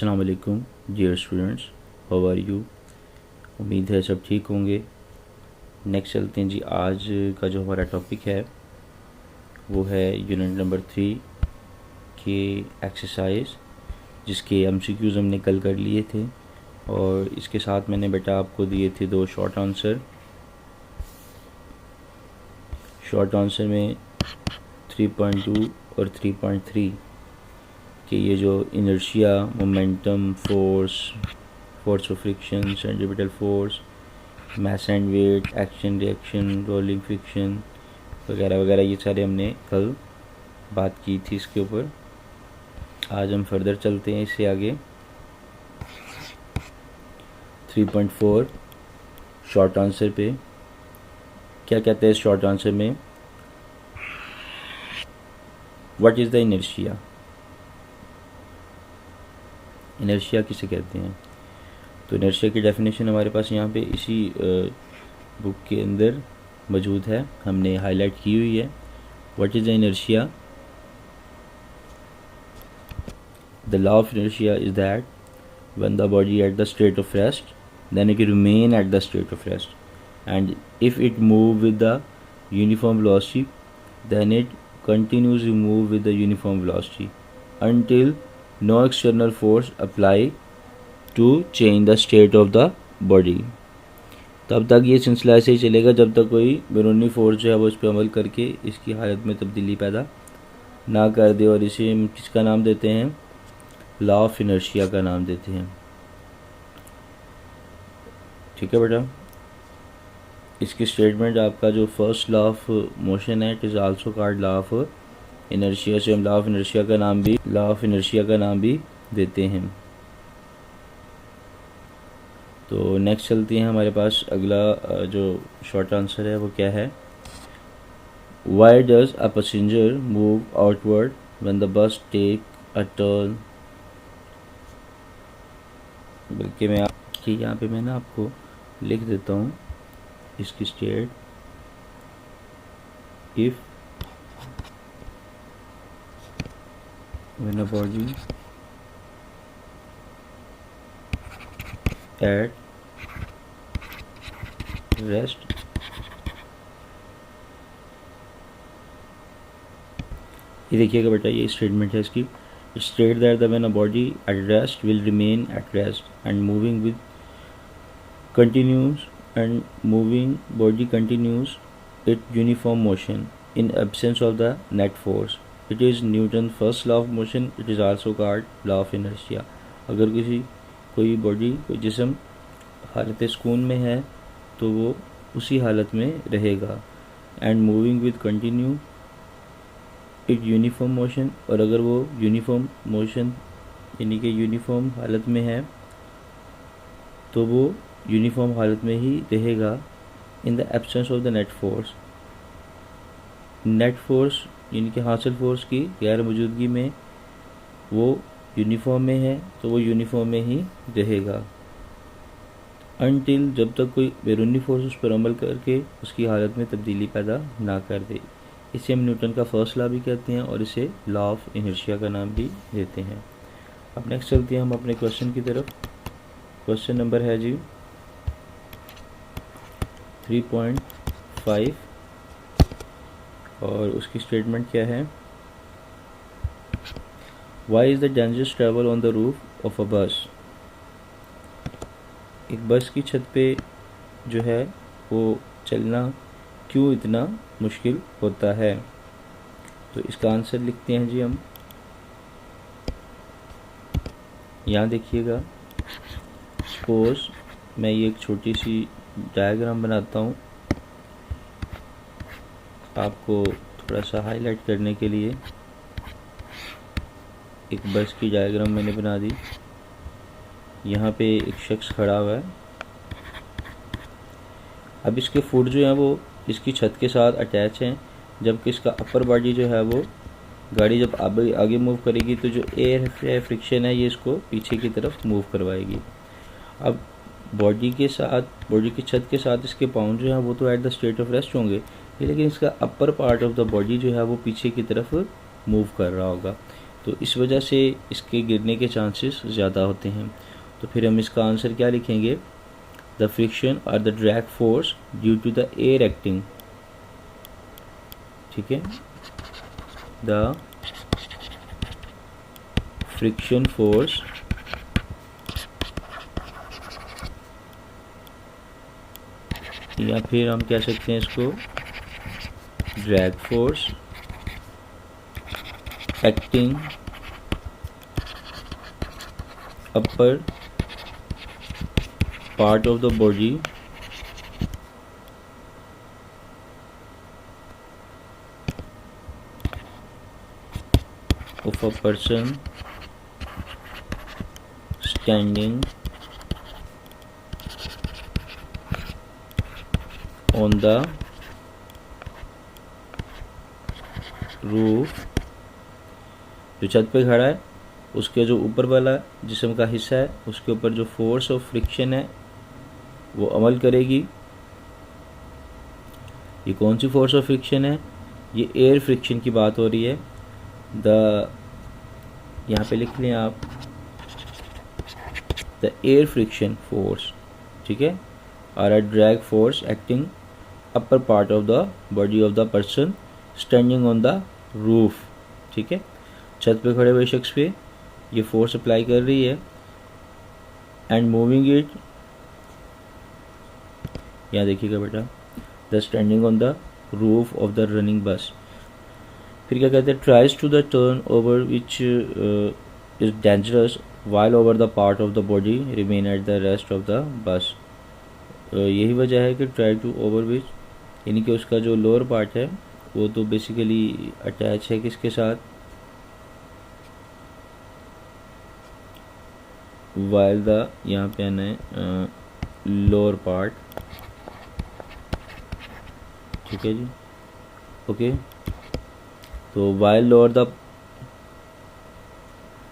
अस्सलाम वालेकुम dear students, how are you. उम्मीद है सब ठीक होंगे। नेक्स्ट चलते हैं जी। आज का जो हमारा टॉपिक है वो है यूनिट नंबर 3 के एक्सरसाइज, जिसके एमसीक्यूज़ हमने कल कर लिए थे और इसके साथ मैंने बेटा आपको दिए थे 2 शॉर्ट आंसर। शॉर्ट आंसर में 3.2 और 3.3 कि ये जो inertia, momentum, force of friction, centripetal force, mass and weight, action reaction, rolling friction वगैरह वगैरह, ये सारे हमने कल बात की थी इसके ऊपर। आज हम फर्दर चलते हैं इससे आगे। 3.4 शॉर्ट आंसर पे क्या कहते हैं। शॉर्ट आंसर में what is the inertia. Inertia किसे कहते हैं? तो इनर्शिया की डेफिनेशन हमारे पास यहाँ पे इसी बुक के अंदर मौजूद है, हमने हाईलाइट की हुई है। What is the inertia? The law of inertia is that when the body at the state of rest, then it remain at the state of rest, and if it move with the uniform velocity, then it continues to move with the uniform velocity until no external force apply to change the state of the body. तब तक ये सिलसिला ऐसे ही चलेगा जब तक कोई बैरूनी फोर्स जो है वो इस पर अमल करके इसकी हालत में तब्दीली पैदा ना कर दे, और इसे हम किसका नाम देते हैं? लॉ ऑफ इनर्शिया का नाम देते हैं। ठीक है बेटा। इसकी स्टेटमेंट आपका जो फर्स्ट लॉ ऑफ मोशन है, it is also called law of inertia, से हम लॉ ऑफ इनर्शिया का नाम भी देते हैं। तो नेक्स्ट चलती हैं हमारे पास। अगला जो शॉर्ट आंसर है वो क्या है? Why does a passenger move outward when the bus take a turn. बल्कि मैं यहाँ पे मैं आपको लिख देता हूँ इसकी state. If when a body at rest ये देखिएगा बेटा, ये स्टेटमेंट है इसकी। State that the when a body at rest will remain at rest and moving with continues and moving body continues its uniform motion in absence of the net force. It is Newton's first law of motion. It is also called law of inertia. अगर कोई body, कोई जिस्म हालत सुकून में है तो वो उसी हालत में रहेगा। And moving with continue it uniform motion, और अगर वो यूनिफॉर्म मोशन यानी कि यूनिफॉर्म हालत में है तो वो यूनिफॉर्म हालत में ही रहेगा। In the absence of the net force, net force यानी कि हासिल फोर्स की गैर मौजूदगी में वो यूनिफॉर्म में है तो वो यूनिफॉर्म में ही रहेगा। अनटिल, जब तक कोई बैरूनी फोर्स उस पर अमल करके उसकी हालत में तब्दीली पैदा ना कर दे। इसे हम न्यूटन का फर्स्ट लॉ भी कहते हैं और इसे लॉ ऑफ इनर्शिया का नाम भी देते हैं। अब नेक्स्ट चलते हैं हम अपने क्वेश्चन की तरफ। क्वेश्चन नंबर है जी 3.5 और उसकी स्टेटमेंट क्या है? Why is the dangerous travel on the roof of a bus. एक बस की छत पे जो है वो चलना क्यों इतना मुश्किल होता है? तो इसका आंसर लिखते हैं जी हम। यहाँ देखिएगा, सपोज मैं ये एक छोटी सी डायग्राम बनाता हूँ आपको थोड़ा सा हाईलाइट करने के लिए। एक बस की डायग्राम मैंने बना दी। यहाँ पे एक शख्स खड़ा हुआ है। अब इसके फुट जो है वो इसकी छत के साथ अटैच हैं, जबकि इसका अपर बॉडी जो है वो गाड़ी जब आगे मूव करेगी तो जो एयर फ्रिक्शन है ये इसको पीछे की तरफ मूव करवाएगी। अब बॉडी के साथ, बॉडी की छत के साथ इसके पाँव जो हैं वो तो at the state of rest होंगे, लेकिन इसका upper part of the body जो है वो पीछे की तरफ मूव कर रहा होगा। तो इस वजह से इसके गिरने के चांसेस ज़्यादा होते हैं। तो फिर हम इसका आंसर क्या लिखेंगे? द फ्रिक्शन और the drag force due to the air acting, ठीक है, द फ्रिक्शन फोर्स या फिर हम कह सकते हैं इसको drag force acting upper part of the body of a person standing on the roof, जो छत पे खड़ा है उसके जो ऊपर वाला जिस्म का हिस्सा है उसके ऊपर जो फोर्स ऑफ फ्रिक्शन है वो अमल करेगी। ये कौन सी फोर्स ऑफ फ्रिक्शन है? ये एयर फ्रिक्शन की बात हो रही है। यहाँ पे लिख लें आप द एयर फ्रिक्शन फोर्स, ठीक है, और a drag force acting upper part of the body of the person standing on the roof, ठीक है, छत पे खड़े हुए शख्स पे ये फोर्स अप्लाई कर रही है एंड मूविंग इट, यहाँ देखिएगा बेटा, the standing on the roof of the running bus. फिर क्या कहते हैं? Tries to the turn over which is dangerous while over the part of the body remain at the rest of the bus. यही वजह है कि try to over which, यानी कि उसका जो लोअर पार्ट है वो तो बेसिकली अटैच है किसके साथ? वाइल द, यहाँ पे आना है लोअर पार्ट, ठीक है जी, ओके। तो वाइल लोअर द,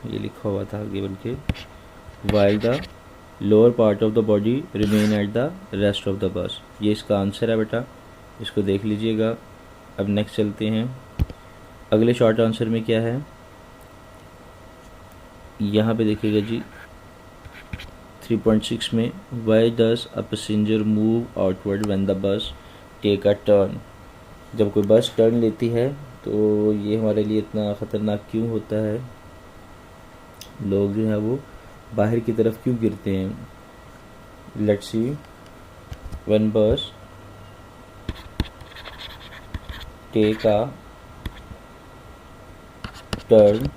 ये लिखा हुआ था आगे बल्कि, while the lower part of the body remain at the rest of the बस। ये इसका आंसर है बेटा, इसको देख लीजिएगा। अब नेक्स्ट चलते हैं, अगले शॉर्ट आंसर में क्या है, यहाँ पे देखिएगा जी 3.6 में, why does a passenger move outward when the bus take a turn. जब कोई बस टर्न लेती है तो ये हमारे लिए इतना ख़तरनाक क्यों होता है? लोग जो है वो बाहर की तरफ क्यों गिरते हैं? Let's see, when bus take a turn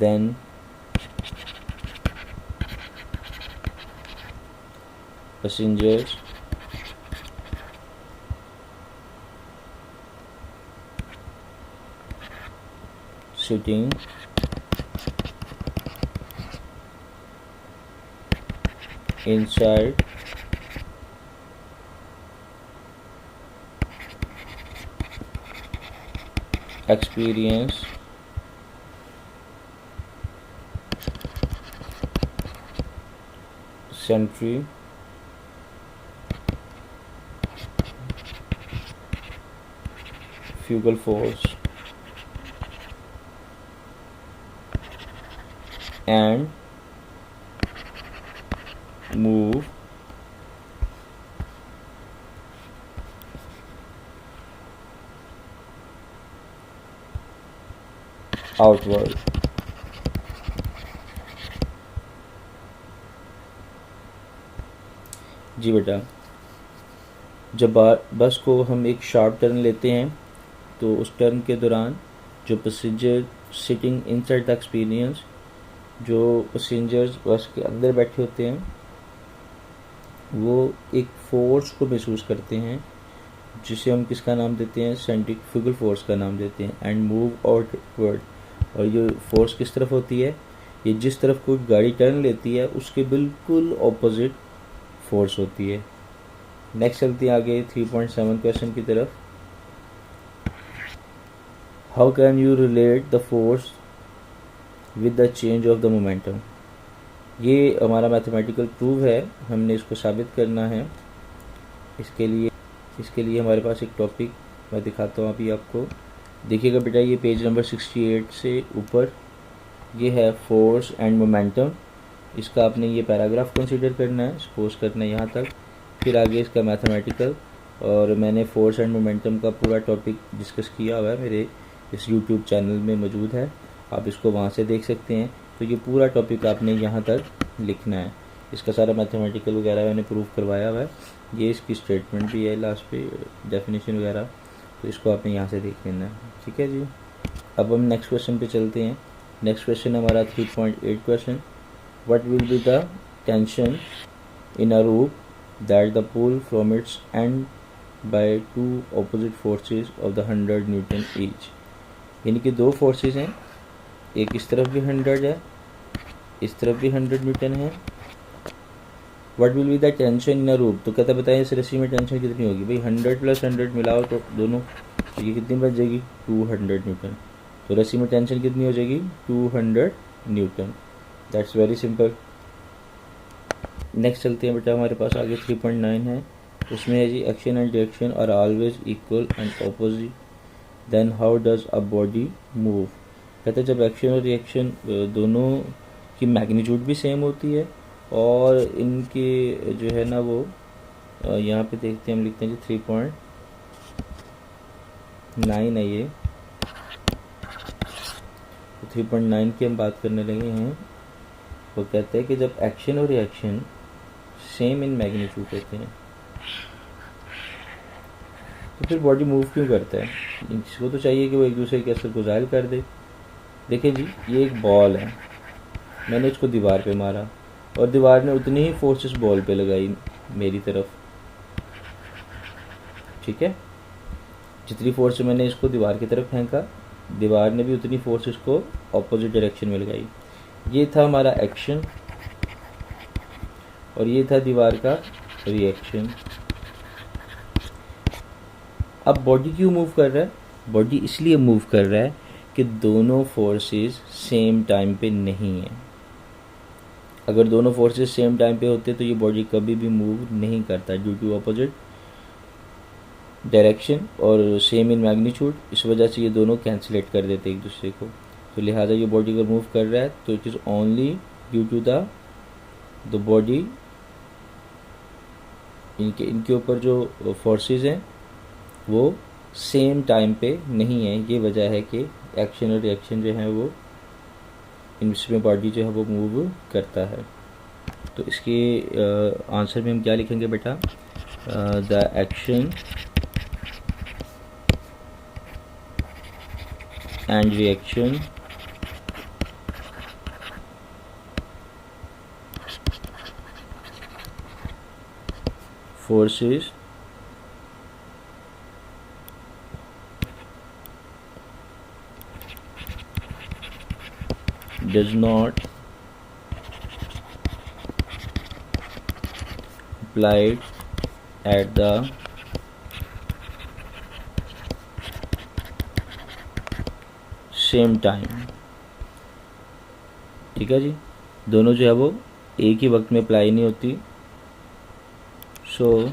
then passengers sitting inside experience centrifugal force and move outward। जी बेटा, जब बस को हम एक शार्प टर्न लेते हैं तो उस टर्न के दौरान जो passenger sitting inside the experience, जो पैसेंजर्स बस के अंदर बैठे होते हैं वो एक फोर्स को महसूस करते हैं जिसे हम किसका नाम देते हैं? सेंट्रीफ्यूगल फोर्स का नाम देते हैं। एंड मूव आउटवर्ड, और ये फोर्स किस तरफ होती है? ये जिस तरफ कोई गाड़ी टर्न लेती है उसके बिल्कुल ऑपोजिट फोर्स होती है। नेक्स्ट चलते हैं आगे 3.7 क्वेश्चन की तरफ। How can you relate the force with the change of the momentum? ये हमारा मैथमेटिकल प्रूव है, हमने इसको साबित करना है। इसके लिए हमारे पास एक टॉपिक मैं दिखाता हूँ अभी आपको। देखिएगा बेटा, ये पेज नंबर 68 से ऊपर ये है फोर्स एंड मोमेंटम। इसका आपने ये पैराग्राफ कंसीडर करना है, सपोज करना है यहाँ तक, फिर आगे इसका मैथमेटिकल। और मैंने फोर्स एंड मोमेंटम का पूरा टॉपिक डिस्कस किया हुआ है, मेरे इस यूट्यूब चैनल में मौजूद है, आप इसको वहाँ से देख सकते हैं। तो ये पूरा टॉपिक आपने यहाँ तक लिखना है, इसका सारा मैथमेटिकल वगैरह मैंने प्रूफ करवाया हुआ है। ये इसकी स्टेटमेंट भी है लास्ट पे, डेफिनेशन वगैरह, तो इसको आपने यहाँ से देख लेना है। ठीक है जी, अब हम नेक्स्ट क्वेश्चन पे चलते हैं। नेक्स्ट क्वेश्चन हमारा 3.8 question, what will be the tension in a rope that the pull from its end by two opposite forces of the 100 newton each. यानी कि दो फोर्सेस हैं, एक इस तरफ भी 100 है, इस तरफ भी 100 न्यूटन है। What will be the tension in a rope, तो कहता बताएं इस रस्सी में टेंशन कितनी होगी भाई। 100 + 100 मिलाओ तो दोनों, तो ये कितनी बच जाएगी 200 न्यूटन। तो रस्सी में टेंशन कितनी हो जाएगी 200 Newton. That's very simple. Next चलते हैं बेटा, हमारे पास आगे 3.9 है, उसमें है जी action and reaction are always equal and opposite, then how does a body move. कहते हैं जब एक्शन और रिएक्शन दोनों की मैग्नीट्यूड भी सेम होती है और इनके जो है ना वो यहाँ पे देखते हैं, हम लिखते हैं जी 3.9 है ये, तो 3.9 की हम बात करने लगे हैं। वो कहते हैं कि जब एक्शन और रिएक्शन सेम इन मैग्नीट्यूड होते हैं तो फिर बॉडी मूव क्यों करता है। इसको तो चाहिए कि वो एक दूसरे के असर को ज़ाहिर कर दे। देखिए जी, ये एक बॉल है, मैंने इसको दीवार पे मारा और दीवार ने उतनी ही फोर्सेस बॉल पे लगाई मेरी तरफ। ठीक है, जितनी फोर्स मैंने इसको दीवार की तरफ फेंका, दीवार ने भी उतनी फोर्स इसको ऑपोजिट डायरेक्शन में लगाई। ये था हमारा एक्शन और ये था दीवार का रिएक्शन। अब बॉडी क्यों मूव कर रहा है, बॉडी इसलिए मूव कर रहा है कि दोनों फोर्सेस सेम टाइम पे नहीं है। अगर दोनों फोर्सेस सेम टाइम पे होते तो ये बॉडी कभी भी मूव नहीं करता, ड्यू टू ऑपोजिट डायरेक्शन और सेम इन मैग्नीट्यूड। इस वजह से ये दोनों कैंसिलेट कर देते एक दूसरे को। तो लिहाजा ये बॉडी अगर मूव कर रहा है तो it is only due to the body, इनके ऊपर जो फोर्सेस हैं वो सेम टाइम पे नहीं है। ये वजह है कि एक्शन और रिएक्शन जो है वो इनमें बॉडी जो है वो मूव करता है। तो इसके आंसर में हम क्या लिखेंगे बेटा, the action and reaction forces does not applied at the same time. ठीक है जी, दोनों जो है वो एक ही वक्त में अप्लाई नहीं होती। सो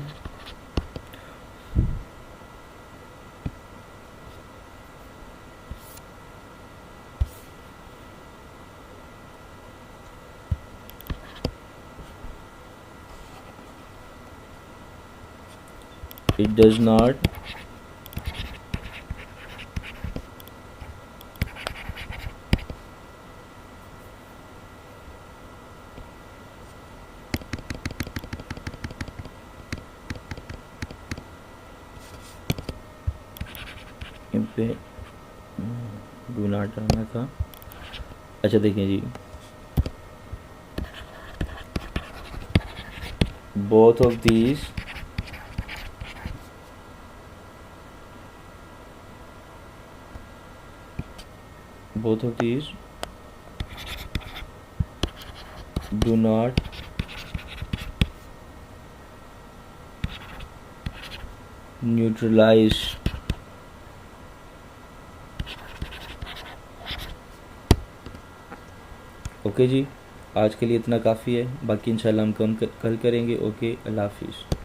it does not इन पे डू नॉट आना था। अच्छा देखिए जी, both of these do not neutralize okay जी, आज के लिए इतना काफ़ी है, बाकी इंशाल्लाह हम कल करेंगे। ओके, अल्लाह हाफिज़।